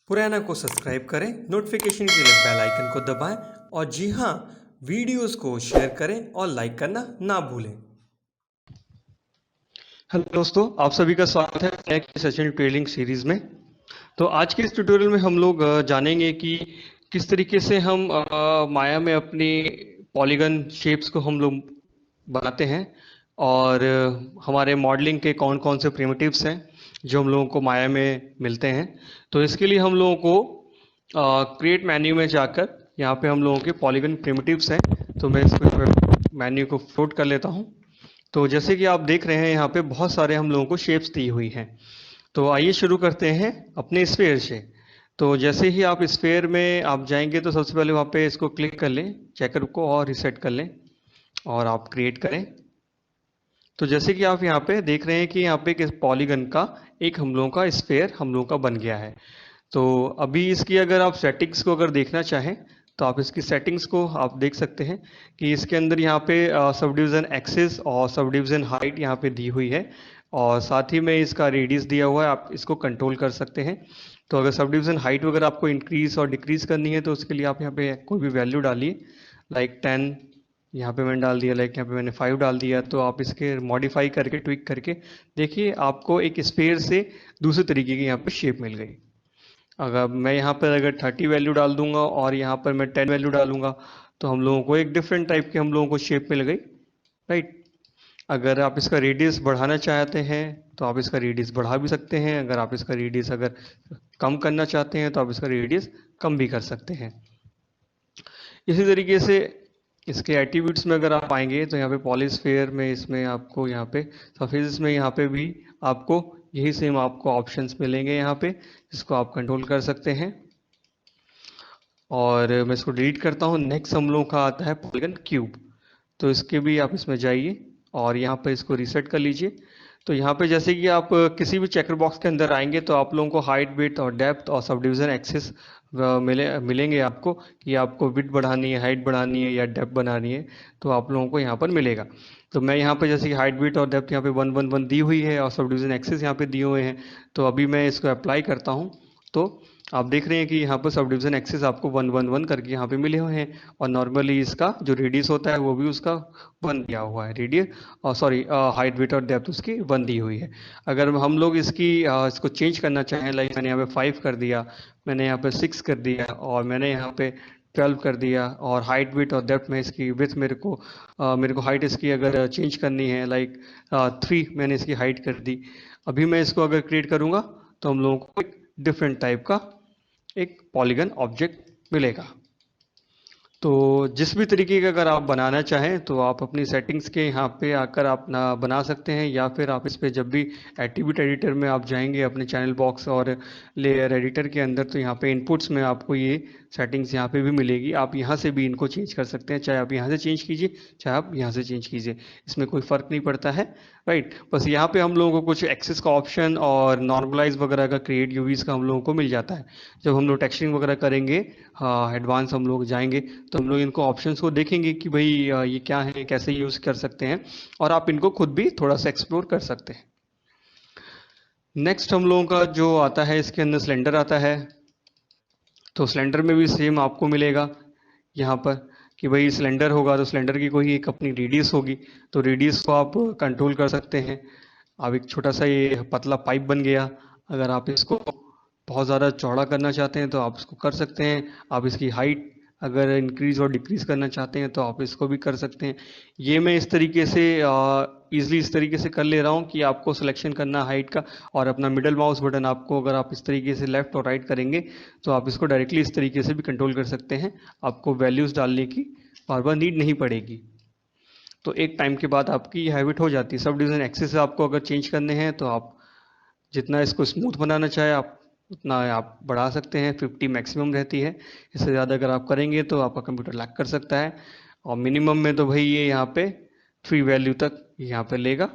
पुराना को सब्सक्राइब करें, नोटिफिकेशन के लिए बेल आइकन को दबाएं और जी हाँ, वीडियोस को शेयर करें और लाइक करना ना भूलें। हेलो दोस्तों, आप सभी का स्वागत है नेक सेशन ट्रेलिंग सीरीज में। तो आज के इस ट्यूटोरियल में हम लोग जानेंगे कि किस तरीके से हम माया में अपनी पॉलीगन शेप्स को हम लोग बनाते हैं और हमारे मॉडलिंग के कौन कौन से प्रिमिटिव्स हैं जो हम लोगों को माया में मिलते हैं। तो इसके लिए हम लोगों को क्रिएट मेन्यू में जाकर यहाँ पे हम लोगों के पॉलीगन प्रिमिटिव्स हैं, तो मैं इसको मेन्यू को फ्लोट कर लेता हूँ। तो जैसे कि आप देख रहे हैं यहाँ पे बहुत सारे हम लोगों को शेप्स दी हुई हैं। तो आइए शुरू करते हैं अपने स्फेयर से। तो जैसे ही आप स्फेयर में आप जाएंगे तो सबसे पहले वहाँ पे इसको क्लिक कर लें, चेकर को और रिसेट कर लें और आप क्रिएट करें। तो जैसे कि आप यहाँ पे देख रहे हैं कि यहाँ पे एक पॉलीगन का एक हम लोगों का स्फेयर हम लोगों का बन गया है। तो अभी इसकी अगर आप सेटिंग्स को अगर देखना चाहें तो आप इसकी सेटिंग्स को आप देख सकते हैं कि इसके अंदर यहाँ पे सब डिवीज़न एक्सिस और सब डिवीज़न हाइट यहाँ पे दी हुई है और साथ ही में इसका रेडियस दिया हुआ है, आप इसको कंट्रोल कर सकते हैं। तो अगर सब डिवीज़न हाइट वगैरह आपको इंक्रीज और डिक्रीज करनी है तो उसके लिए आप यहाँ पे कोई भी वैल्यू डालिए, लाइक 10 यहाँ पे मैंने डाल दिया, लाइक यहाँ पे मैंने 5 डाल दिया। तो आप इसके मॉडिफाई करके ट्विक करके देखिए आपको एक स्पेयर से दूसरे तरीके की यहाँ पे शेप मिल गई। अगर मैं यहाँ पर अगर 30 वैल्यू डाल दूंगा और यहाँ पर मैं 10 वैल्यू डालूंगा तो हम लोगों को एक डिफरेंट टाइप की हम लोगों को शेप मिल गई, राइट। अगर आप इसका रेडियस बढ़ाना चाहते हैं तो आप इसका रेडियस बढ़ा भी सकते हैं, अगर आप इसका रेडियस अगर कम करना चाहते हैं तो आप इसका रेडियस कम भी कर सकते हैं। इसी तरीके से इसके एट्रीब्यूट्स में अगर आप आएंगे तो यहाँ पे पॉलीस्फेयर में इसमें आपको यहाँ पे सरफेस में यहाँ पे भी आपको यही सेम आपको ऑप्शंस मिलेंगे यहाँ पे, जिसको आप कंट्रोल कर सकते हैं। और मैं इसको डिलीट करता हूँ। नेक्स्ट हम लोगों का आता है पॉलीगन क्यूब। तो इसके भी आप इसमें जाइए और यहाँ पर इसको रीसेट कर लीजिए। तो यहाँ पे जैसे कि आप किसी भी चेकर बॉक्स के अंदर आएंगे तो आप लोगों को हाइट, विड्थ और डेप्थ और सब डिवीज़न एक्सिस मिलेंगे आपको कि आपको विड्थ बढ़ानी है, हाइट बढ़ानी है या डेप्थ बढ़ानी है, तो आप लोगों को यहाँ पर मिलेगा। तो मैं यहाँ पे जैसे कि हाइट, विड्थ और डेप्थ यहाँ पे 1 1 1 दी हुई है और सब डिवीज़न एक्सिस यहाँ पे दिए हुए हैं। तो अभी मैं इसको अप्लाई करता हूँ तो आप देख रहे हैं कि यहाँ पर सब डिवीज़न एक्सिस आपको 1 1 1 करके यहाँ पे मिले हुए हैं और नॉर्मली इसका जो रेडियस होता है वो भी उसका 1 दिया हुआ है, रेडियस और सॉरी हाइट, विड्थ और डेप्थ उसकी 1 दी हुई है। अगर हम लोग इसको चेंज करना चाहें, लाइक मैंने यहाँ पे 5 कर दिया, मैंने यहाँ पे 6 कर दिया और मैंने यहाँ पे 12 कर दिया और हाइट, विड्थ और डेप्थ में इसकी विड्थ मेरे को हाइट इसकी अगर चेंज करनी है, लाइक 3 मैंने इसकी हाइट कर दी। अभी मैं इसको अगर क्रिएट करूँगा तो हम लोगों को एक डिफरेंट टाइप का एक पॉलीगन ऑब्जेक्ट मिलेगा। तो जिस भी तरीके का अगर आप बनाना चाहें तो आप अपनी सेटिंग्स के यहाँ पे आकर आप ना बना सकते हैं, या फिर आप इस पे जब भी एट्रीब्यूट एडिटर में आप जाएंगे अपने चैनल बॉक्स और लेयर एडिटर के अंदर तो यहाँ पे इनपुट्स में आपको ये सेटिंग्स यहाँ पे भी मिलेगी। आप यहाँ से भी इनको चेंज कर सकते हैं, चाहे आप यहाँ से चेंज कीजिए चाहे आप यहाँ से चेंज कीजिए, इसमें कोई फ़र्क नहीं पड़ता है, राइट। बस यहाँ पे हम लोगों को कुछ एक्सेस का ऑप्शन और नॉर्मलाइज वगैरह का, क्रिएट यूवीज का हम लोगों को मिल जाता है। जब हम लोग टेक्सचरिंग वगैरह करेंगे, एडवांस हम लोग जाएंगे तो हम लोग इनको ऑप्शंस को देखेंगे कि भाई ये क्या है, कैसे यूज़ कर सकते हैं और आप इनको खुद भी थोड़ा सा एक्सप्लोर कर सकते हैं। नेक्स्ट हम लोगों का जो आता है इसके अंदर सिलेंडर आता है। तो सिलेंडर में भी सेम आपको मिलेगा यहाँ पर कि भाई सिलेंडर होगा तो सिलेंडर की कोई एक अपनी रेडियस होगी, तो रेडियस को आप कंट्रोल कर सकते हैं। अब एक छोटा सा ये पतला पाइप बन गया, अगर आप इसको बहुत ज़्यादा चौड़ा करना चाहते हैं तो आप इसको कर सकते हैं। आप इसकी हाइट अगर इंक्रीज और डिक्रीज करना चाहते हैं तो आप इसको भी कर सकते हैं। ये मैं इस तरीके से ईजिली इस तरीके से कर ले रहा हूँ कि आपको सिलेक्शन करना हाइट का, और अपना मिडल माउस बटन आपको अगर आप इस तरीके से लेफ्ट और राइट करेंगे तो आप इसको डायरेक्टली इस तरीके से भी कंट्रोल कर सकते हैं। आपको वैल्यूज़ डालने की बार बार नीड नहीं पड़ेगी। तो एक टाइम के बाद आपकी हैबिट हो जाती है। सब डिवीज़न एक्सिस आपको अगर चेंज करने हैं तो आप जितना इसको स्मूथ बनाना चाहे आप उतना आप बढ़ा सकते हैं, 50 मैक्सिमम रहती है। इससे ज़्यादा अगर आप करेंगे तो आपका कंप्यूटर लैग कर सकता है। और मिनिमम में तो भाई ये यहाँ पे 3 वैल्यू तक यहाँ पे लेगा।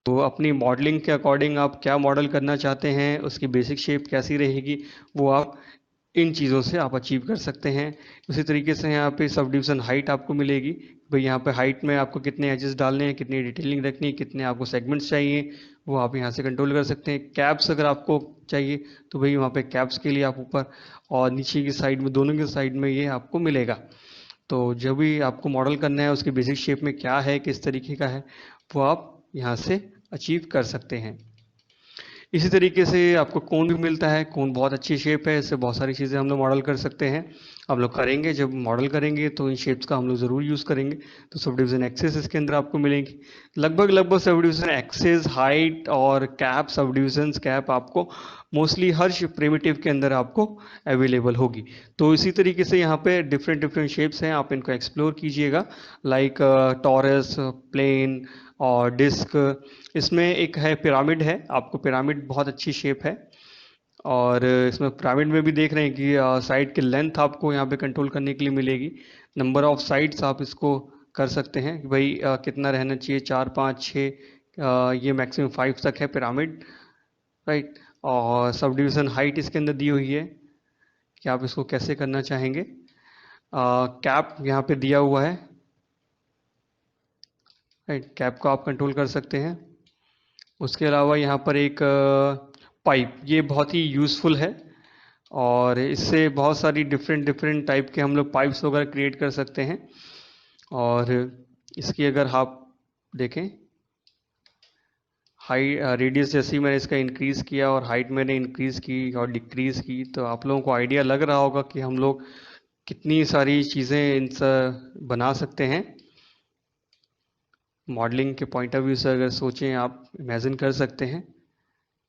तो अपनी मॉडलिंग के अकॉर्डिंग आप क्या मॉडल करना चाहते हैं, उसकी बेसिक शेप कैसी रहेगी, वो आप इन चीज़ों से आप अचीव कर सकते हैं। उसी तरीके से यहाँ पे सब डिवीज़न हाइट आपको मिलेगी। भाई यहाँ पे हाइट में आपको कितने एजेस डालने हैं, कितनी डिटेलिंग रखनी है, कितने आपको सेगमेंट्स चाहिए, वो आप यहाँ से कंट्रोल कर सकते हैं। कैप्स अगर आपको चाहिए तो भाई वहाँ पे कैप्स के लिए आप ऊपर और नीचे की साइड में, दोनों की साइड में ये आपको मिलेगा। तो जब भी आपको मॉडल करना है उसकी बेसिक शेप में क्या है, किस तरीके का है, वो आप यहाँ से अचीव कर सकते हैं। इसी तरीके से आपको कोन भी मिलता है। कोन बहुत अच्छी शेप है, इससे बहुत सारी चीज़ें हम लोग मॉडल कर सकते हैं। हम लोग करेंगे, जब मॉडल करेंगे तो इन शेप्स का हम लोग ज़रूर यूज़ करेंगे। तो सब डिवीज़न एक्सेस इसके अंदर आपको मिलेंगी। लगभग सब डिवीज़न एक्सेस, हाइट और कैप, सब डिवीजन्स कैप आपको मोस्टली हर प्रिमिटिव के अंदर आपको अवेलेबल होगी। तो इसी तरीके से यहाँ पे डिफरेंट डिफरेंट शेप्स हैं, आप इनको एक्सप्लोर कीजिएगा। लाइक टॉरस, प्लेन और डिस्क। इसमें एक है पिरामिड है, आपको पिरामिड बहुत अच्छी शेप है। और इसमें पिरामिड में भी देख रहे हैं कि साइड की लेंथ आपको यहाँ पे कंट्रोल करने के लिए मिलेगी। नंबर ऑफ साइड्स आप इसको कर सकते हैं कि भाई कितना रहना चाहिए, 4, 5, 6, ये मैक्सिमम 5 तक है पिरामिड, राइट। और सब डिवीज़न हाइट इसके अंदर दी हुई है कि आप इसको कैसे करना चाहेंगे। कैप यहाँ पे दिया हुआ है, राइट। कैप को आप कंट्रोल कर सकते हैं। उसके अलावा यहाँ पर एक पाइप, ये बहुत ही यूज़फुल है और इससे बहुत सारी डिफरेंट डिफरेंट टाइप के हम लोग पाइप्स वगैरह क्रिएट कर सकते हैं। और इसकी अगर आप देखें, हाई रेडियस जैसे ही मैंने इसका इंक्रीज़ किया और हाइट मैंने इंक्रीज़ की और डिक्रीज़ की, तो आप लोगों को आइडिया लग रहा होगा कि हम लोग कितनी सारी चीज़ें इनसे बना सकते हैं। मॉडलिंग के पॉइंट ऑफ व्यू से अगर सोचें, आप इमेजिन कर सकते हैं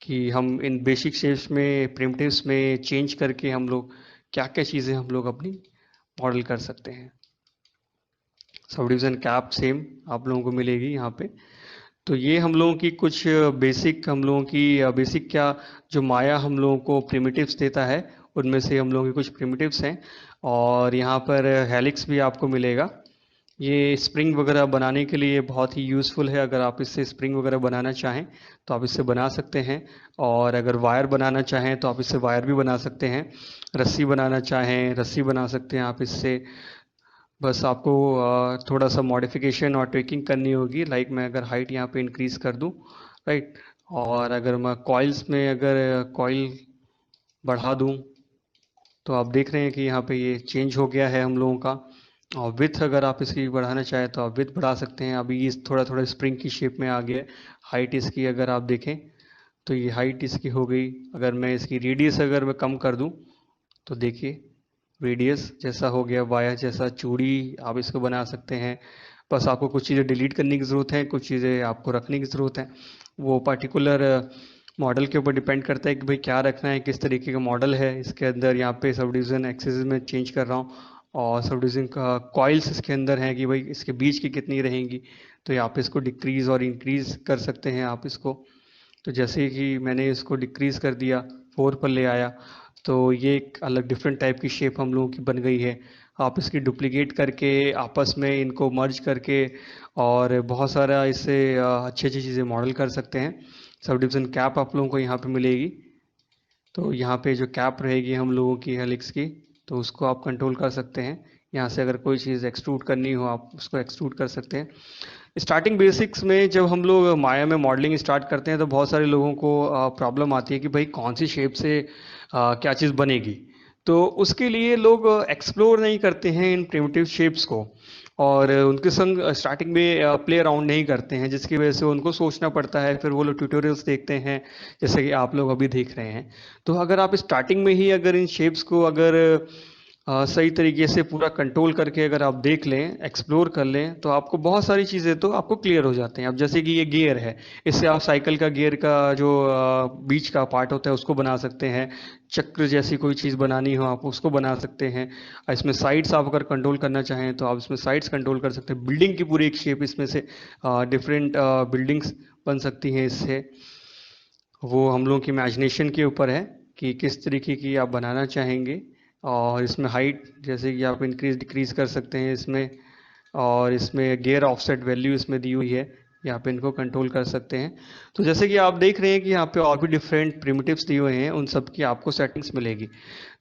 कि हम इन बेसिक शेप्स में, प्रिमिटिव्स में चेंज करके हम लोग क्या क्या चीज़ें हम लोग अपनी मॉडल कर सकते हैं। सब डिवीज़न कैप सेम आप लोगों को मिलेगी यहाँ पे। तो ये हम लोगों की कुछ बेसिक, हम लोगों की बेसिक क्या, जो माया हम लोगों को प्रिमिटिव्स देता है, उनमें से हम लोगों के कुछ प्रिमिटिव्स हैं। और यहाँ पर हेलिक्स भी आपको मिलेगा। ये स्प्रिंग वगैरह बनाने के लिए बहुत ही यूज़फुल है। अगर आप इससे स्प्रिंग वगैरह बनाना चाहें तो आप इससे बना सकते हैं। और अगर वायर बनाना चाहें तो आप इससे वायर भी बना सकते हैं। रस्सी बनाना चाहें, रस्सी बना सकते हैं आप इससे। बस आपको थोड़ा सा मॉडिफिकेशन और ट्विकिंग करनी होगी। लाइक मैं अगर हाइट यहाँ पे इंक्रीज़ कर दूँ, राइट। और अगर मैं कॉइल्स में अगर कॉइल बढ़ा दूँ, तो आप देख रहे हैं कि यहाँ पे ये चेंज हो गया है हम लोगों का। और विथ अगर आप इसकी बढ़ाना चाहें तो आप विथ बढ़ा सकते हैं। अभी ये थोड़ा थोड़ा स्प्रिंग की शेप में आ गया है। हाइट इसकी अगर आप देखें तो ये हाइट इसकी हो गई। अगर मैं इसकी रेडियस अगर मैं कम कर दूं तो देखिए रेडियस जैसा हो गया, वायर जैसा चूड़ी आप इसको बना सकते हैं। बस आपको कुछ चीज़ें डिलीट करने की ज़रूरत है, कुछ चीज़ें आपको रखने की ज़रूरत है। वो पर्टिकुलर मॉडल के ऊपर डिपेंड करता है कि भाई क्या रखना है, किस तरीके का मॉडल है। इसके अंदर यहाँ पे सब डिवीज़न एक्सेस में चेंज कर रहा हूँ और सब डिवीज़न का कॉइल्स इसके अंदर है कि भाई इसके बीच की कितनी रहेंगी। तो यहाँ पे इसको डिक्रीज़ और इंक्रीज़ कर सकते हैं आप इसको। तो जैसे कि मैंने इसको डिक्रीज़ कर दिया, 4 पर ले आया, तो ये एक अलग डिफरेंट टाइप की शेप हम लोगों की बन गई है। आप इसकी डुप्लीकेट करके आपस में इनको मर्ज करके और बहुत सारा इससे अच्छी अच्छी चीज़ें मॉडल कर सकते हैं। सब डिवीज़न कैप आप लोगों को यहाँ पे मिलेगी। तो यहाँ पे जो कैप रहेगी हम लोगों की हेलिक्स की, तो उसको आप कंट्रोल कर सकते हैं। यहाँ से अगर कोई चीज़ एक्सट्रूड करनी हो आप उसको एक्सट्रूड कर सकते हैं। स्टार्टिंग बेसिक्स में जब हम लोग माया में मॉडलिंग स्टार्ट करते हैं तो बहुत सारे लोगों को प्रॉब्लम आती है कि भाई कौन सी शेप से क्या चीज़ बनेगी। तो उसके लिए लोग एक्सप्लोर नहीं करते हैं इन प्रिमिटिव शेप्स को और उनके संग स्टार्टिंग में प्ले अराउंड नहीं करते हैं, जिसकी वजह से उनको सोचना पड़ता है। फिर वो लोग ट्यूटोरियल्स देखते हैं जैसे कि आप लोग अभी देख रहे हैं। तो अगर आप स्टार्टिंग में ही अगर इन शेप्स को अगर सही तरीके से पूरा कंट्रोल करके अगर आप देख लें, एक्सप्लोर कर लें, तो आपको बहुत सारी चीज़ें तो आपको क्लियर हो जाते हैं। अब जैसे कि ये गियर है, इससे आप साइकिल का गियर का जो बीच का पार्ट होता है उसको बना सकते हैं। चक्र जैसी कोई चीज़ बनानी हो आप उसको बना सकते हैं। इसमें साइड्स आप अगर कंट्रोल करना चाहें तो आप इसमें साइड्स कंट्रोल कर सकते हैं। बिल्डिंग की पूरी एक शेप इसमें से डिफरेंट बिल्डिंग्स बन सकती हैं इससे। वो हम लोगों की इमेजिनेशन के ऊपर है कि किस तरीके की आप बनाना चाहेंगे। और इसमें हाइट जैसे कि आप इंक्रीज डिक्रीज कर सकते हैं इसमें। और इसमें गियर ऑफसेट वैल्यू इसमें दी हुई है यहाँ पे इनको कंट्रोल कर सकते हैं। तो जैसे कि आप देख रहे हैं कि यहाँ पे और भी डिफरेंट प्रिमिटिव्स दिए हुए हैं, उन सब की आपको सेटिंग्स मिलेगी।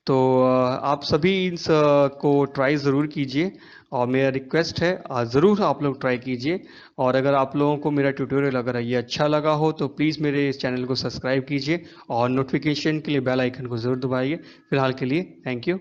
तो आप सभी को ट्राई ज़रूर कीजिए और मेरा रिक्वेस्ट है ज़रूर आप लोग ट्राई कीजिए। और अगर आप लोगों को मेरा ट्यूटोरियल अगर ये अच्छा लगा हो तो प्लीज़ मेरे इस चैनल को सब्सक्राइब कीजिए और नोटिफिकेशन के लिए बेल आइकन को ज़रूर दबाइए। फिलहाल के लिए थैंक यू।